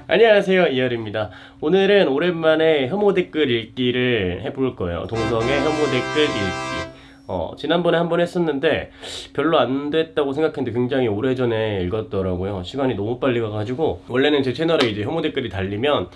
안녕하세요, 이열입니다. 오늘은 오랜만에 혐오 댓글 읽기를 해볼 거예요. 동성애 혐오 댓글 읽기. 지난번에 한번 했었는데 별로 안 됐다고 생각했는데 굉장히 오래전에 읽었더라고요. 시간이 너무 빨리 가가지고 원래는 제 채널에 이제 혐오 댓글이 달리면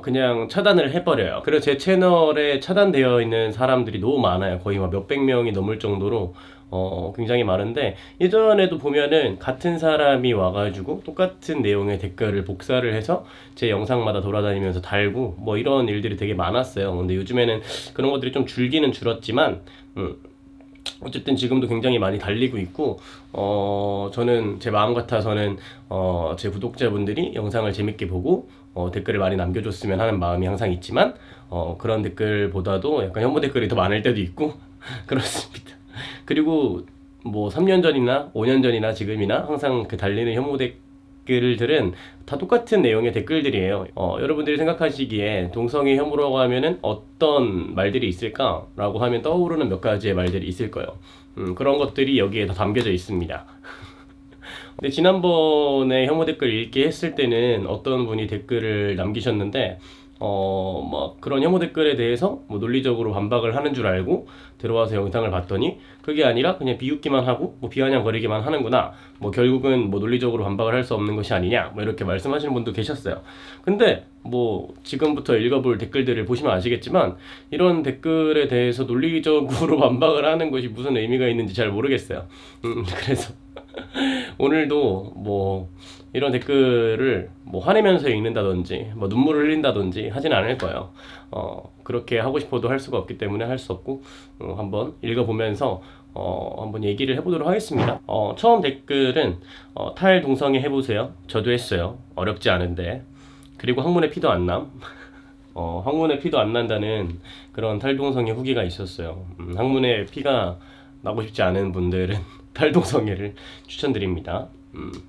그냥 차단을 해버려요. 그래서 제 채널에 차단되어 있는 사람들이 너무 많아요. 거의 막 몇백 명이 넘을 정도로 굉장히 많은데, 예전에도 보면은 같은 사람이 와가지고 똑같은 내용의 댓글을 복사를 해서 제 영상마다 돌아다니면서 달고 뭐 이런 일들이 되게 많았어요. 근데 요즘에는 그런 것들이 좀 줄기는 줄었지만, 어쨌든 지금도 굉장히 많이 달리고 있고, 저는 제 마음 같아서는 제 구독자분들이 영상을 재밌게 보고 댓글을 많이 남겨줬으면 하는 마음이 항상 있지만, 그런 댓글보다도 약간 혐오 댓글이 더 많을 때도 있고 그렇습니다. 그리고 뭐 3년 전이나 5년 전이나 지금이나 항상 그 달리는 혐오 댓글들은 다 똑같은 내용의 댓글들이에요. 여러분들이 생각하시기에 동성애 혐오라고 하면은 어떤 말들이 있을까라고 하면 떠오르는 몇 가지의 말들이 있을 거예요. 그런 것들이 여기에 다 담겨져 있습니다. 근데 지난번에 혐오 댓글 읽기 했을 때는 어떤 분이 댓글을 남기셨는데, 막 그런 혐오 댓글에 대해서 뭐 논리적으로 반박을 하는 줄 알고 들어와서 영상을 봤더니 그게 아니라 그냥 비웃기만 하고 뭐 비아냥거리기만 하는구나, 뭐 결국은 뭐 논리적으로 반박을 할 수 없는 것이 아니냐, 뭐 이렇게 말씀하시는 분도 계셨어요. 근데 뭐 지금부터 읽어볼 댓글들을 보시면 아시겠지만 이런 댓글에 대해서 논리적으로 반박을 하는 것이 무슨 의미가 있는지 잘 모르겠어요. 그래서 오늘도 뭐 이런 댓글을 뭐 화내면서 읽는다든지 뭐 눈물을 흘린다든지 하진 않을 거예요. 그렇게 하고 싶어도 할 수가 없기 때문에 할 수 없고, 한번 읽어보면서 한번 얘기를 해보도록 하겠습니다. 처음 댓글은 탈동성애 해보세요. 저도 했어요. 어렵지 않은데. 그리고 학문의 피도 안 남. 학문의 피도 안 난다는 그런 탈동성애 후기가 있었어요. 학문의 피가 나고 싶지 않은 분들은 탈동성애를 추천드립니다.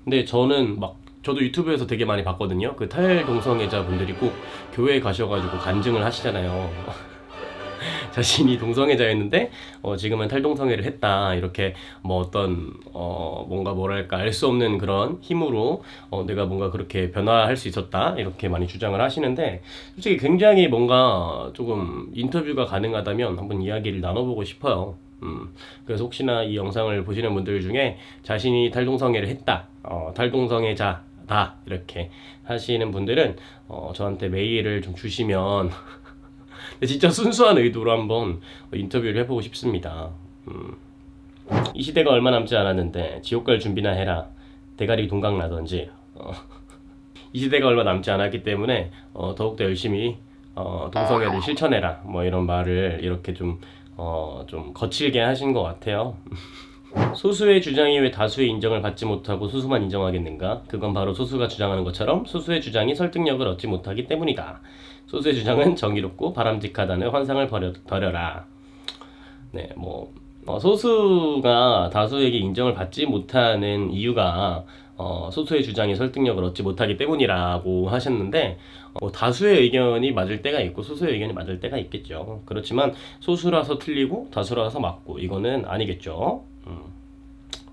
근데 저는 막 저도 유튜브에서 되게 많이 봤거든요. 그 탈동성애자 분들이 꼭 교회에 가셔가지고 간증을 하시잖아요. 자신이 동성애자였는데 지금은 탈동성애를 했다, 이렇게 뭐 어떤 뭔가 뭐랄까 알 수 없는 그런 힘으로 내가 뭔가 그렇게 변화할 수 있었다, 이렇게 많이 주장을 하시는데, 솔직히 굉장히 뭔가 조금 인터뷰가 가능하다면 한번 이야기를 나눠보고 싶어요. 그래서 혹시나 이 영상을 보시는 분들 중에 자신이 탈동성애를 했다, 탈동성애자다 이렇게 하시는 분들은 저한테 메일을 좀 주시면 진짜 순수한 의도로 한번 인터뷰를 해보고 싶습니다. 이 시대가 얼마 남지 않았는데 지옥 갈 준비나 해라, 대가리 동강 나던지. 이 시대가 얼마 남지 않았기 때문에 더욱더 열심히 동성애를 실천해라, 뭐 이런 말을 이렇게 좀 거칠게 하신 것 같아요. 소수의 주장이 왜 다수의 인정을 받지 못하고 소수만 인정하겠는가? 그건 바로 소수가 주장하는 것처럼 소수의 주장이 설득력을 얻지 못하기 때문이다. 소수의 주장은 정의롭고 바람직하다는 환상을 버려라. 네, 뭐 소수가 다수에게 인정을 받지 못하는 이유가 소수의 주장이 설득력을 얻지 못하기 때문이라고 하셨는데, 다수의 의견이 맞을 때가 있고 소수의 의견이 맞을 때가 있겠죠. 그렇지만 소수라서 틀리고 다수라서 맞고 이거는 아니겠죠.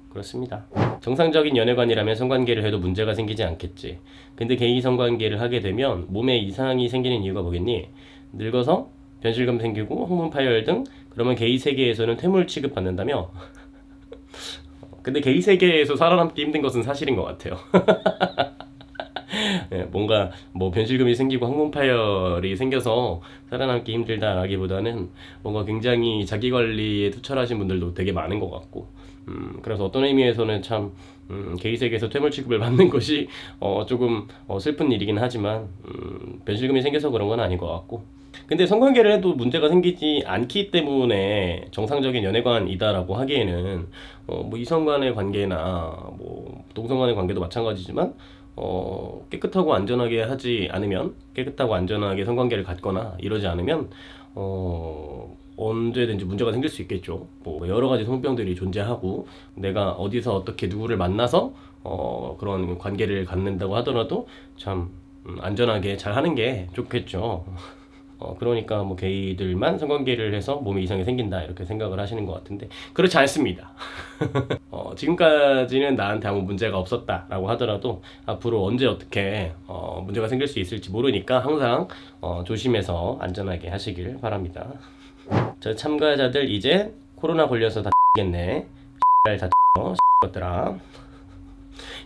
그렇습니다. 정상적인 연애관이라면 성관계를 해도 문제가 생기지 않겠지. 근데 게이 성관계를 하게 되면 몸에 이상이 생기는 이유가 뭐겠니? 늙어서 변실금 생기고 항문 파열 등. 그러면 게이 세계에서는 퇴물 취급받는다며? 근데 게이 세계에서 살아남기 힘든 것은 사실인 것 같아요. 네, 뭔가 뭐 변실금이 생기고 항문 파열이 생겨서 살아남기 힘들다라기보다는 뭔가 굉장히 자기 관리에 투철하신 분들도 되게 많은 것 같고, 그래서 어떤 의미에서는 참 게이 세계에서 퇴물 취급을 받는 것이 조금 슬픈 일이긴 하지만, 변실금이 생겨서 그런 건 아닌 것 같고. 근데 성관계를 해도 문제가 생기지 않기 때문에 정상적인 연애관이다라고 하기에는 뭐 이성 간의 관계나 뭐 동성 간의 관계도 마찬가지지만, 깨끗하고 안전하게 하지 않으면, 깨끗하고 안전하게 성관계를 갖거나 이러지 않으면 언제든지 문제가 생길 수 있겠죠. 뭐 여러 가지 성병들이 존재하고 내가 어디서 어떻게 누구를 만나서 그런 관계를 갖는다고 하더라도 참 안전하게 잘 하는 게 좋겠죠. 그러니까 뭐 게이들만 성관계를 해서 몸에 이상이 생긴다 이렇게 생각을 하시는 것 같은데 그렇지 않습니다. 지금까지는 나한테 아무 문제가 없었다라고 하더라도 앞으로 언제 어떻게 문제가 생길 수 있을지 모르니까 항상 조심해서 안전하게 하시길 바랍니다. 저 참가자들 이제 코로나 걸려서 다 겠네. 다 것들아.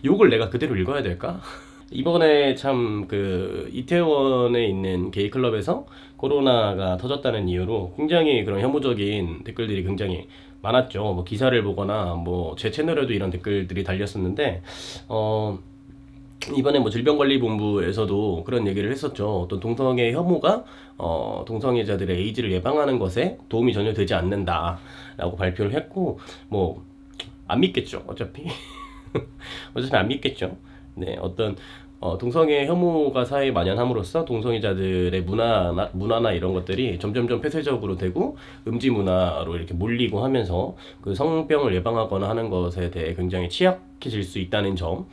욕을 내가 그대로 읽어야 될까? 이번에 참 이태원에 있는 게이클럽에서 코로나가 터졌다는 이유로 굉장히 그런 혐오적인 댓글들이 굉장히 많았죠. 뭐 기사를 보거나 뭐 제 채널에도 이런 댓글들이 달렸었는데 이번에 뭐 질병관리본부에서도 그런 얘기를 했었죠. 어떤 동성애 혐오가 동성애자들의 에이즈를 예방하는 것에 도움이 전혀 되지 않는다라고 발표를 했고 뭐 안 믿겠죠. 어차피 안 믿겠죠. 네, 어떤 동성애 혐오가 사회에 만연함으로써 동성애자들의 문화나 이런 것들이 점점점 폐쇄적으로 되고 음지 문화로 이렇게 몰리고 하면서 그 성병을 예방하거나 하는 것에 대해 굉장히 취약해질 수 있다는 점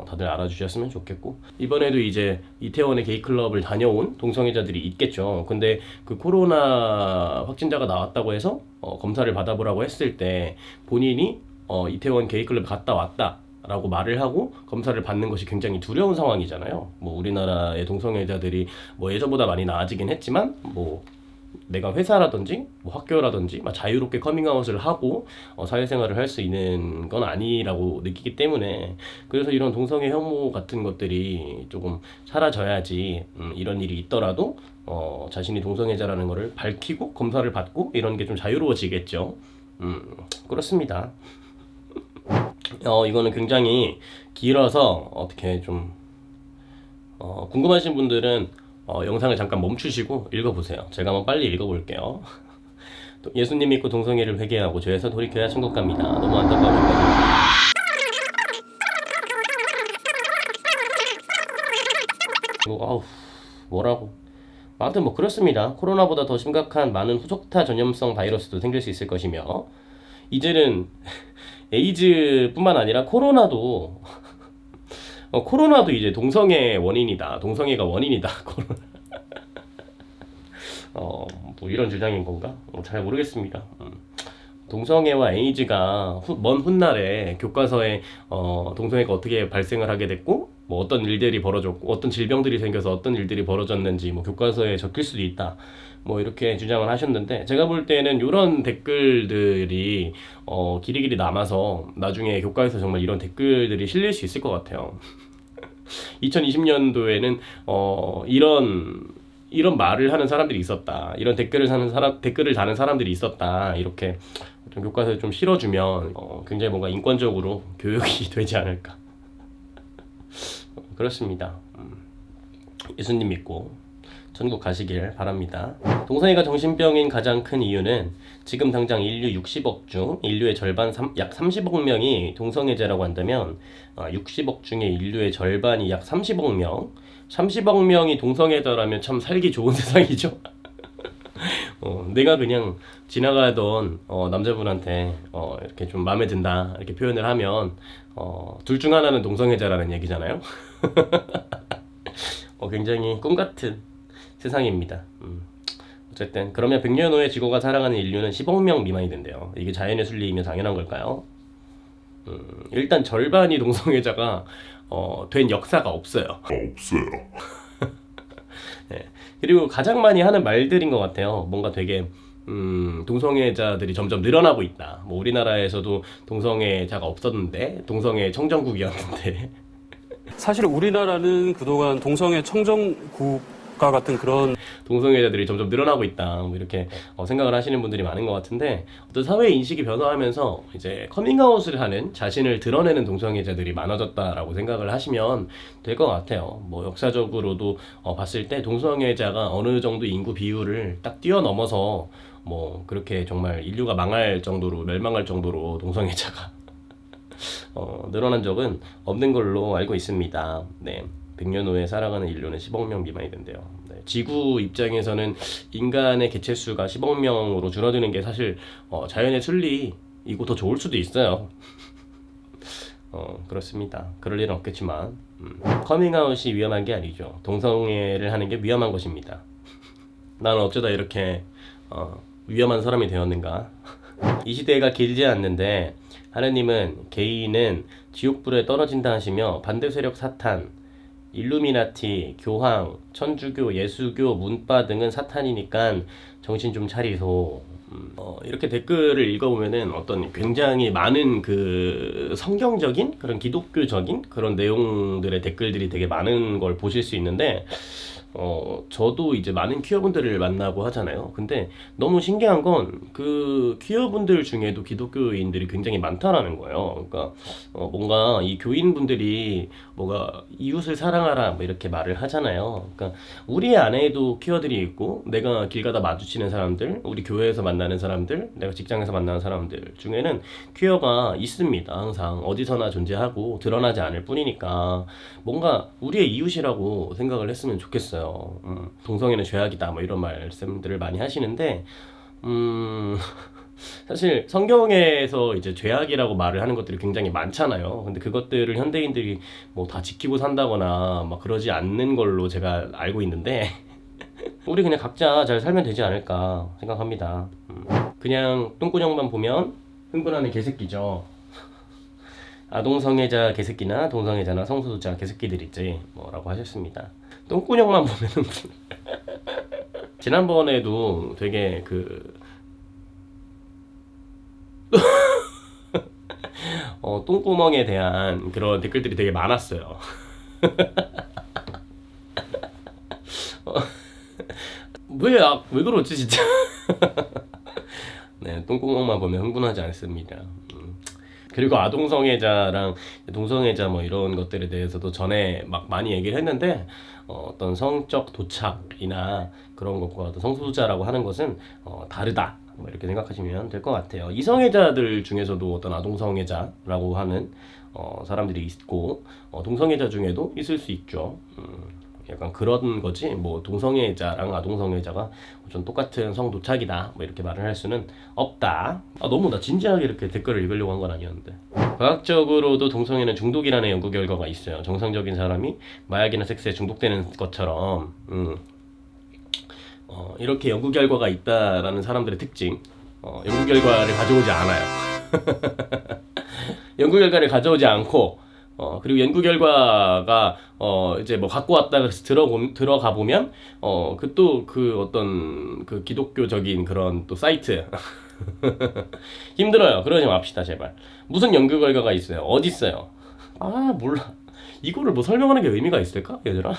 다들 알아주셨으면 좋겠고 이번에도 이제 이태원의 게이클럽을 다녀온 동성애자들이 있겠죠. 근데 그 코로나 확진자가 나왔다고 해서 검사를 받아보라고 했을 때 본인이 이태원 게이클럽 갔다 왔다 라고 말을 하고 검사를 받는 것이 굉장히 두려운 상황이잖아요. 뭐 우리나라의 동성애자들이 뭐 예전보다 많이 나아지긴 했지만 뭐 내가 회사라든지 뭐 학교라든지 자유롭게 커밍아웃을 하고 사회생활을 할 수 있는 건 아니라고 느끼기 때문에 그래서 이런 동성애 혐오 같은 것들이 조금 사라져야지 이런 일이 있더라도 자신이 동성애자라는 거를 밝히고 검사를 받고 이런 게 좀 자유로워지겠죠. 그렇습니다. 이거는 굉장히 길어서 어떻게 좀 궁금하신 분들은 영상을 잠깐 멈추시고 읽어보세요. 제가 한번 빨리 읽어볼게요. 예수님 믿고 동성애를 회개하고 죄에서 돌이켜야 천국 갑니다. 너무 안타까워요. 뭐라고? 아무튼 뭐 그렇습니다. 코로나보다 더 심각한 많은 후속타 전염성 바이러스도 생길 수 있을 것이며 이제는 에이즈뿐만 아니라 코로나도 이제 동성애 원인이다. 동성애가 원인이다. 코로나. 뭐 이런 주장인 건가? 잘 모르겠습니다. 동성애와 에이즈가 먼 훗날에 교과서에 동성애가 어떻게 발생을 하게 됐고 뭐 어떤 일들이 벌어졌고 어떤 질병들이 생겨서 어떤 일들이 벌어졌는지 뭐 교과서에 적힐 수도 있다. 뭐 이렇게 주장을 하셨는데 제가 볼 때는 이런 댓글들이 길이길이 남아서 나중에 교과에서 정말 이런 댓글들이 실릴 수 있을 것 같아요. 2020년도에는 이런 말을 하는 사람들이 있었다. 이런 댓글을 다는 사람들이 있었다. 이렇게 좀 교과서에 좀 실어주면 굉장히 뭔가 인권적으로 교육이 되지 않을까. 그렇습니다. 예수님 믿고 천국 가시길 바랍니다. 동성애가 정신병인 가장 큰 이유는 지금 당장 인류 60억 중 인류의 절반 약 30억 명이 동성애자라고 한다면 60억 중에 인류의 절반이 약 30억 명 30억 명이 동성애자라면 참 살기 좋은 세상이죠. 내가 그냥 지나가던 남자분한테 이렇게 좀 마음에 든다 이렇게 표현을 하면 둘 중 하나는 동성애자라는 얘기잖아요. 굉장히 꿈같은 세상입니다. 어쨌든 그러면 100년 후에 지구가 살아가는 인류는 10억 명 미만이 된대요. 이게 자연의 순리이면 당연한 걸까요? 일단 절반이 동성애자가 된 역사가 없어요. 네. 그리고 가장 많이 하는 말들인 것 같아요. 뭔가 되게 동성애자들이 점점 늘어나고 있다. 뭐 우리나라에서도 동성애자가 없었는데 동성애 청정국이었는데 사실 우리나라는 그동안 동성애 청정국가 같은 그런 동성애자들이 점점 늘어나고 있다. 뭐 이렇게 생각을 하시는 분들이 많은 것 같은데 어떤 사회 인식이 변화하면서 이제 커밍아웃을 하는 자신을 드러내는 동성애자들이 많아졌다라고 생각을 하시면 될 것 같아요. 뭐 역사적으로도 봤을 때 동성애자가 어느 정도 인구 비율을 딱 뛰어넘어서 뭐 그렇게 정말 인류가 멸망할 정도로 동성애자가 늘어난 적은 없는 걸로 알고 있습니다. 네. 100년 후에 살아가는 인류는 10억 명 미만이 된대요. 네. 지구 입장에서는 인간의 개체수가 10억 명으로 줄어드는 게 사실 자연의 순리이고 더 좋을 수도 있어요. 그렇습니다. 그럴 일은 없겠지만 커밍아웃이 위험한 게 아니죠. 동성애를 하는 게 위험한 것입니다. 나는 어쩌다 이렇게 위험한 사람이 되었는가. 이 시대가 길지 않는데 하느님은 개인은 지옥불에 떨어진다 하시며 반대 세력 사탄, 일루미나티, 교황, 천주교, 예수교, 문파 등은 사탄이니까 정신 좀 차리소. 이렇게 댓글을 읽어보면은 어떤 굉장히 많은 그 성경적인 그런 기독교적인 그런 내용들의 댓글들이 되게 많은 걸 보실 수 있는데 저도 이제 많은 퀴어분들을 만나고 하잖아요. 근데 너무 신기한 건 그 퀴어분들 중에도 기독교인들이 굉장히 많다라는 거예요. 그러니까 뭔가 이 교인분들이 뭐가 이웃을 사랑하라 뭐 이렇게 말을 하잖아요. 그러니까 우리 안에도 퀴어들이 있고 내가 길 가다 마주치는 사람들, 우리 교회에서 만나는 사람들, 내가 직장에서 만나는 사람들 중에는 퀴어가 있습니다. 항상 어디서나 존재하고 드러나지 않을 뿐이니까 뭔가 우리의 이웃이라고 생각을 했으면 좋겠어요. 동성애는 죄악이다 뭐 이런 말씀들을 많이 하시는데 사실 성경에서 이제 죄악이라고 말을 하는 것들이 굉장히 많잖아요. 근데 그것들을 현대인들이 뭐 다 지키고 산다거나 막 그러지 않는 걸로 제가 알고 있는데 우리 그냥 각자 잘 살면 되지 않을까 생각합니다. 그냥 똥꾸녕만 보면 흥분하는 개새끼죠. 아동성애자 개새끼나 동성애자나 성소수자 개새끼들 있지 뭐라고 하셨습니다. 똥꾸녕만 보면은 지난번에도 되게 똥구멍에 대한 그런 댓글들이 되게 많았어요. 왜 그러지 진짜? 네, 똥구멍만 보면 흥분하지 않습니다. 그리고 아동성애자랑 동성애자 뭐 이런 것들에 대해서도 전에 막 많이 얘기를 했는데 어떤 성적 도착이나 그런 것과 어떤 성소수자라고 하는 것은 다르다 뭐 이렇게 생각하시면 될 것 같아요. 이성애자들 중에서도 어떤 아동성애자라고 하는 사람들이 있고 동성애자 중에도 있을 수 있죠. 약간 그런 거지 뭐 동성애자랑 아동성애자가 좀 똑같은 성도착이다 뭐 이렇게 말을 할 수는 없다. 너무 나 진지하게 이렇게 댓글을 읽으려고 한 건 아니었는데. 과학적으로도 동성애는 중독이라는 연구 결과가 있어요. 정상적인 사람이 마약이나 섹스에 중독되는 것처럼 이렇게 연구 결과가 있다라는 사람들의 특징. 연구 결과를 가져오지 않아요. 연구 결과를 가져오지 않고 그리고 연구 결과가 이제 뭐 갖고 왔다 그래서 들어가 보면 그 어떤 그 기독교적인 그런 또 사이트 힘들어요. 그러지 맙시다 제발. 무슨 연구 결과가 있어요? 어디 있어요? 몰라. 이거를 뭐 설명하는 게 의미가 있을까 얘들아?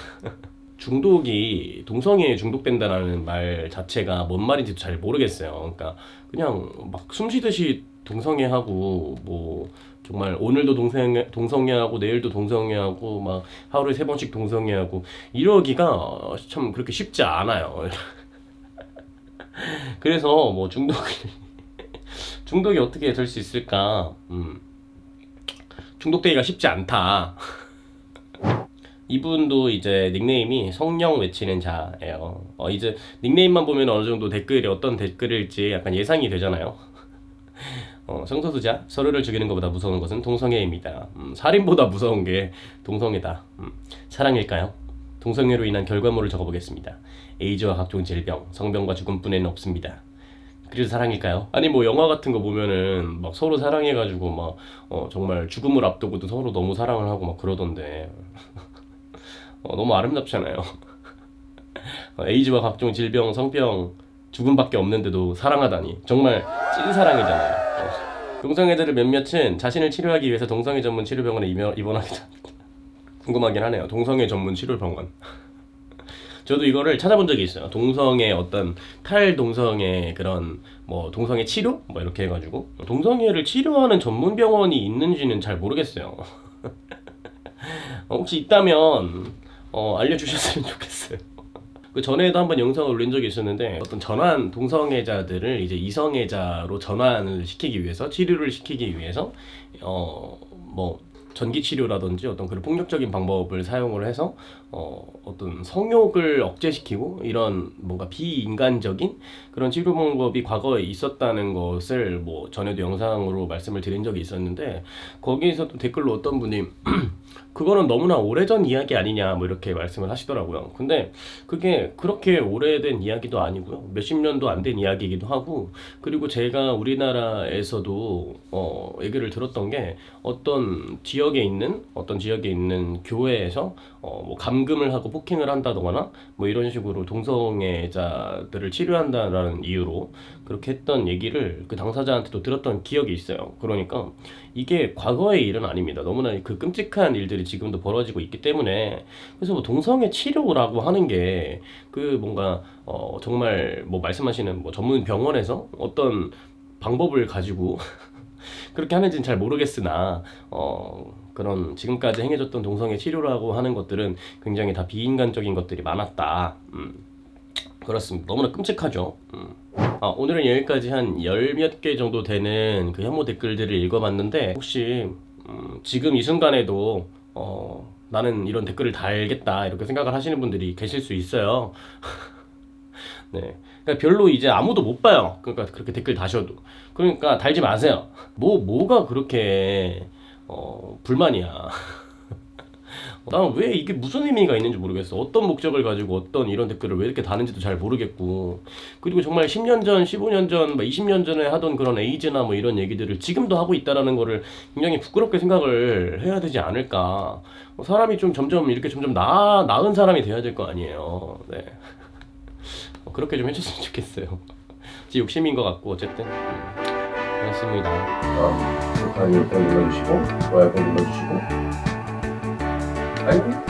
중독이 동성애에 중독된다라는 말 자체가 뭔 말인지도 잘 모르겠어요. 그러니까 그냥 막 숨쉬듯이 동성애하고 뭐 정말 오늘도 동성애하고 내일도 동성애하고 막 하루에 3번씩 동성애하고 이러기가 참 그렇게 쉽지 않아요. 그래서 뭐 중독이 어떻게 될 수 있을까? 중독되기가 쉽지 않다. 이분도 이제 닉네임이 성령 외치는 자예요. 이제 닉네임만 보면 어느 정도 댓글이 어떤 댓글일지 약간 예상이 되잖아요. 성소수자 서로를 죽이는 것보다 무서운 것은 동성애입니다. 살인보다 무서운 게 동성애다. 사랑일까요? 동성애로 인한 결과물을 적어보겠습니다. 에이즈와 각종 질병, 성병과 죽음뿐에는 없습니다. 그래서 사랑일까요? 아니 뭐 영화 같은 거 보면은 막 서로 사랑해가지고 막 정말 죽음을 앞두고도 서로 너무 사랑을 하고 막 그러던데 너무 아름답잖아요. 에이즈와 각종 질병, 성병, 죽음밖에 없는데도 사랑하다니 정말 찐사랑이잖아요. 동성애자들 몇몇은 자신을 치료하기 위해서 동성애 전문 치료병원에 입원하기도 합니다. 궁금하긴 하네요. 동성애 전문 치료병원. 저도 이거를 찾아본 적이 있어요. 동성애 어떤 탈동성애 그런 뭐 동성애 치료? 뭐 이렇게 해가지고 동성애를 치료하는 전문 병원이 있는지는 잘 모르겠어요. 혹시 있다면 알려주셨으면 좋겠어요. 그 전에도 한번 영상을 올린 적이 있었는데 어떤 전환 동성애자들을 이제 이성애자로 전환을 시키기 위해서 치료를 시키기 위해서 뭐 전기 치료라든지 어떤 그런 폭력적인 방법을 사용을 해서 어떤 성욕을 억제시키고 이런 뭔가 비인간적인 그런 치료 방법이 과거에 있었다는 것을 뭐 전에도 영상으로 말씀을 드린 적이 있었는데, 거기에서도 댓글로 어떤 분이 그거는 너무나 오래전 이야기 아니냐 뭐 이렇게 말씀을 하시더라고요. 근데 그게 그렇게 오래된 이야기도 아니고요, 몇십 년도 안 된 이야기이기도 하고, 그리고 제가 우리나라에서도 얘기를 들었던 게 어떤 지역에 있는 교회에서 뭐 감금을 하고 폭행을 한다거나 뭐 이런 식으로 동성애자들을 치료한다라는 이유로 그렇게 했던 얘기를 그 당사자한테도 들었던 기억이 있어요. 그러니까 이게 과거의 일은 아닙니다. 너무나 그 끔찍한 일들이 지금도 벌어지고 있기 때문에, 그래서 뭐 동성애 치료라고 하는 게 그 뭔가 정말 뭐 말씀하시는 뭐 전문 병원에서 어떤 방법을 가지고 그렇게 하는지는 잘 모르겠으나 그런 지금까지 행해졌던 동성애 치료라고 하는 것들은 굉장히 다 비인간적인 것들이 많았다. 그렇습니다. 너무나 끔찍하죠. 오늘은 여기까지 한 열 몇 개 정도 되는 그 혐오 댓글들을 읽어봤는데, 혹시 지금 이 순간에도 나는 이런 댓글을 달겠다 이렇게 생각을 하시는 분들이 계실 수 있어요. 네. 그러니까 별로 이제 아무도 못 봐요. 그러니까 그렇게 댓글 다셔도. 그러니까 달지 마세요. 뭐가 그렇게 불만이야. 난 왜 이게 무슨 의미가 있는지 모르겠어. 어떤 목적을 가지고 어떤 이런 댓글을 왜 이렇게 다는지도 잘 모르겠고, 그리고 정말 10년 전, 15년 전, 20년 전에 하던 그런 에이즈나 뭐 이런 얘기들을 지금도 하고 있다라는 거를 굉장히 부끄럽게 생각을 해야 되지 않을까. 사람이 좀 점점 이렇게 점점 나은 사람이 돼야 될 거 아니에요. 네. 그렇게 좀 해줬으면 좋겠어요. 제 욕심인 것 같고, 어쨌든 그렇습니다. 구독하기 꼭 눌러주시고 좋아요 꼭 눌러주시고, 아이고